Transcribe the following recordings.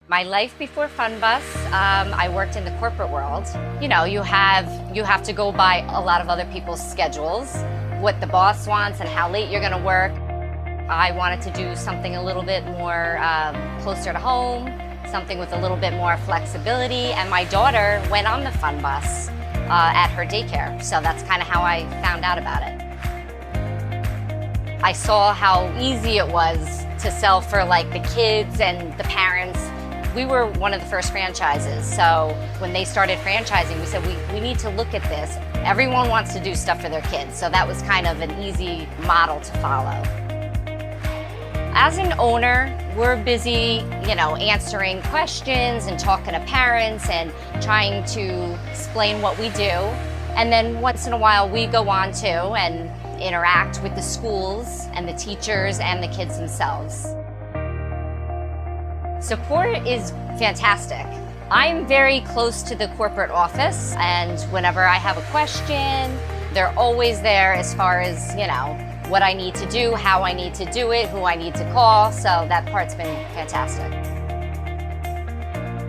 My life before Fun Bus, I worked in the corporate world. You have to go by a lot of other people's schedules, what the boss wants and how late you're gonna work. I wanted to do something a little bit more closer to home, something with a little bit more flexibility, and my daughter went on the Fun Bus at her daycare, so that's kind of how I found out about it. I saw how easy it was to sell for like the kids and the parents. We were one of the first franchises, so when they started franchising, we said we need to look at this. Everyone wants to do stuff for their kids, so that was kind of an easy model to follow. As an owner, we're busy, answering questions and talking to parents and trying to explain what we do. And then once in a while, we go on too and interact with the schools and the teachers and the kids themselves. Support is fantastic. I'm very close to the corporate office, and whenever I have a question, they're always there as far as, what I need to do, how I need to do it, who I need to call, so that part's been fantastic.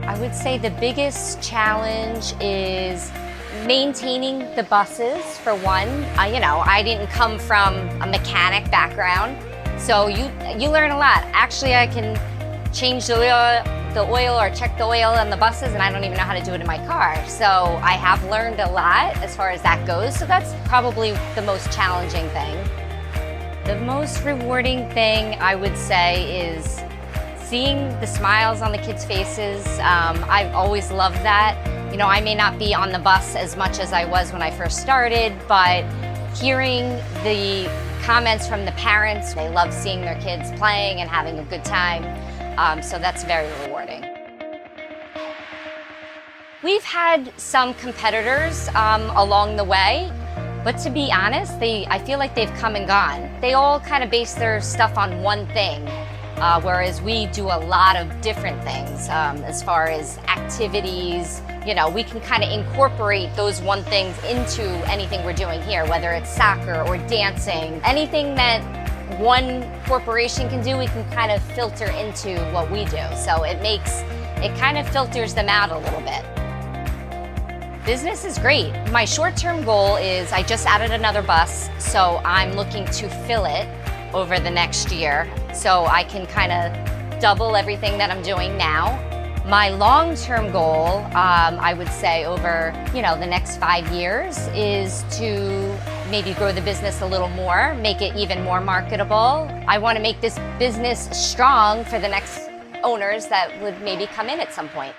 I would say the biggest challenge is maintaining the buses, for one. I didn't come from a mechanic background, so you learn a lot. Actually, I can change the oil or check the oil on the buses, and I don't even know how to do it in my car. So I have learned a lot as far as that goes, so that's probably the most challenging thing. The most rewarding thing, I would say, is seeing the smiles on the kids' faces. I've always loved that. I may not be on the bus as much as I was when I first started, but hearing the comments from the parents, they love seeing their kids playing and having a good time. So that's very rewarding. We've had some competitors along the way, but to be honest, I feel like they've come and gone. They all kind of base their stuff on one thing, whereas we do a lot of different things as far as activities. We can kind of incorporate those one things into anything we're doing here, whether it's soccer or dancing. Anything that one corporation can do, we can kind of filter into what we do. So it kind of filters them out a little bit. Business is great. My short-term goal is I just added another bus, so I'm looking to fill it over the next year so I can kind of double everything that I'm doing now. My long-term goal, I would say over the next 5 years, is to maybe grow the business a little more, make it even more marketable. I want to make this business strong for the next owners that would maybe come in at some point.